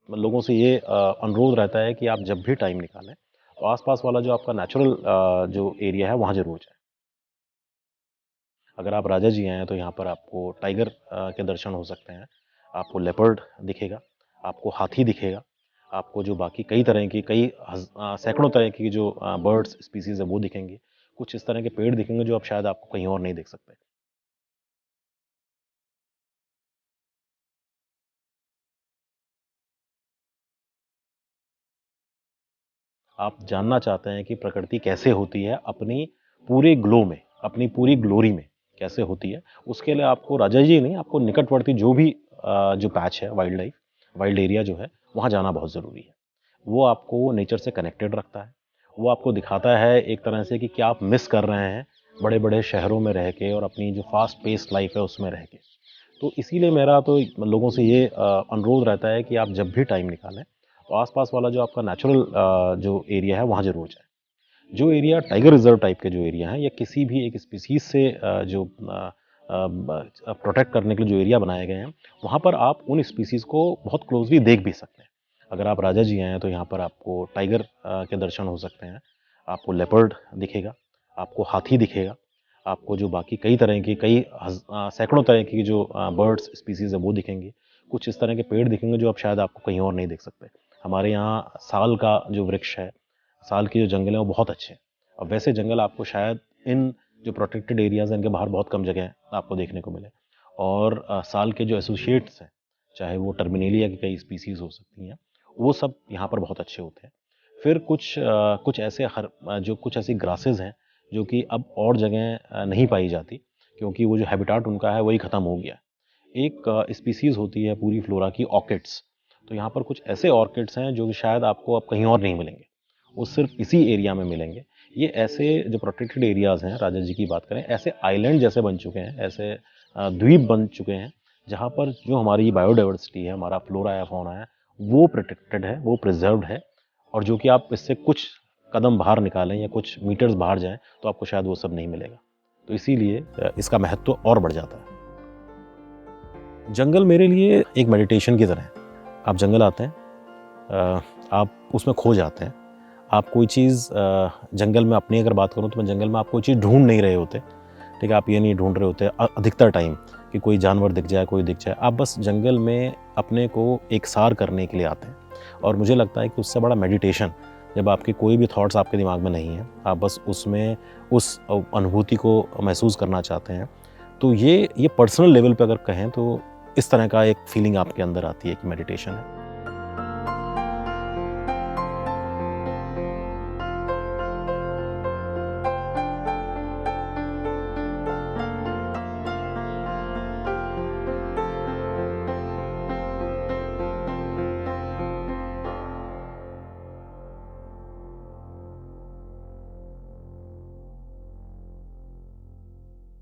लोगों से ये अनुरोध रहता है कि आप जब भी टाइम निकालें तो आसपास वाला जो आपका नेचुरल जो एरिया है वहाँ ज़रूर जाएँ। अगर आप राजा जी आए हैं तो यहाँ पर आपको टाइगर के दर्शन हो सकते हैं, आपको लेपर्ड दिखेगा, आपको हाथी दिखेगा, आपको जो बाकी कई तरह की सैकड़ों तरह की जो बर्ड्स स्पीसीज़ है वो दिखेंगी। कुछ इस तरह के पेड़ दिखेंगे जो आप शायद आपको कहीं और नहीं देख सकते। आप जानना चाहते हैं कि प्रकृति कैसे होती है अपनी पूरे ग्लो में, अपनी पूरी ग्लोरी में कैसे होती है, उसके लिए आपको राजा जी नहीं, आपको निकटवर्ती जो भी जो पैच है वाइल्ड एरिया जो है, वहाँ जाना बहुत ज़रूरी है। वो आपको नेचर से कनेक्टेड रखता है। वो आपको दिखाता है एक तरह से कि क्या आप मिस कर रहे हैं, बड़े-बड़े शहरों में रह के और अपनी जो फ़ास्ट पेस्ड लाइफ़ है उसमें रह के। तो इसीलिए मेरा तो लोगों से ये अनुरोध रहता है कि आप जब भी टाइम निकालें, तो आस-पास वाला जो आपका नेचुरल जो एरिया है वहाँ ज़रूर जाएँ। जो एरिया टाइगर रिज़र्व टाइप के जो एरिया हैं या किसी भी एक स्पीशीज़ से जो प्रोटेक्ट करने के लिए जो एरिया बनाए गए हैं, वहाँ पर आप उन स्पीशीज़ को बहुत क्लोज़ली देख भी सकते हैं। अगर आप राजा जी आए हैं तो यहाँ पर आपको टाइगर के दर्शन हो सकते हैं, आपको लेपर्ड दिखेगा, आपको हाथी दिखेगा, आपको जो बाकी कई तरह की सैकड़ों तरह की जो बर्ड्स स्पीशीज़ है वो दिखेंगी। कुछ इस तरह के पेड़ दिखेंगे जो आप शायद आपको कहीं और नहीं देख सकते। हमारे यहाँ साल का जो वृक्ष है, साल के जो जंगल हैं वो बहुत अच्छे हैं। और वैसे जंगल आपको शायद इन जो प्रोटेक्टेड एरियाज़ हैं इनके बाहर बहुत कम जगह आपको देखने को मिले। और साल के जो एसोसिएट्स हैं, चाहे वो टर्मिनेलिया की कई स्पीशीज़ हो सकती हैं, वो सब यहाँ पर बहुत अच्छे होते हैं। फिर कुछ ऐसी ग्रासेस हैं जो कि अब और जगह नहीं पाई जाती, क्योंकि वो जो हैबिटाट उनका है वही ख़त्म हो गया है। एक स्पीशीज़ होती है पूरी फ्लोरा की, ऑर्किड्स। तो यहाँ पर कुछ ऐसे ऑर्किड्स हैं जो कि शायद आपको अब कहीं और नहीं मिलेंगे, वो सिर्फ इसी एरिया में मिलेंगे। ये ऐसे जो प्रोटेक्टेड एरियाज़ हैं, राजा जी की बात करें, ऐसे आइलैंड जैसे बन चुके हैं, ऐसे द्वीप बन चुके हैं, जहाँ पर जो हमारी बायोडाइवर्सिटी है, हमारा फ्लोरा है, फौना है, वो प्रोटेक्टेड है, वो प्रिजर्व्ड है। और जो कि आप इससे कुछ कदम बाहर निकालें या कुछ मीटर्स बाहर जाएँ, तो आपको शायद वो सब नहीं मिलेगा। तो इसीलिए इसका महत्व और बढ़ जाता है। जंगल मेरे लिए एक मेडिटेशन की तरह है। आप जंगल आते हैं, आप उसमें खो जाते हैं। आप कोई चीज़ जंगल में, अपनी अगर बात करूँ तो मैं जंगल में आप कोई चीज़ ढूँढ नहीं रहे होते, ठीक है? आप ये नहीं ढूँढ रहे होते अधिकतर टाइम कि कोई जानवर दिख जाए, कोई दिख जाए। आप बस जंगल में अपने को एकसार करने के लिए आते हैं। और मुझे लगता है कि उससे बड़ा मेडिटेशन, जब आपके कोई भी थॉट्स आपके दिमाग में नहीं हैं, आप बस उसमें उस अनुभूति को महसूस करना चाहते हैं, तो ये पर्सनल लेवल पे अगर कहें तो इस तरह का एक फीलिंग आपके अंदर आती है कि मेडिटेशन है।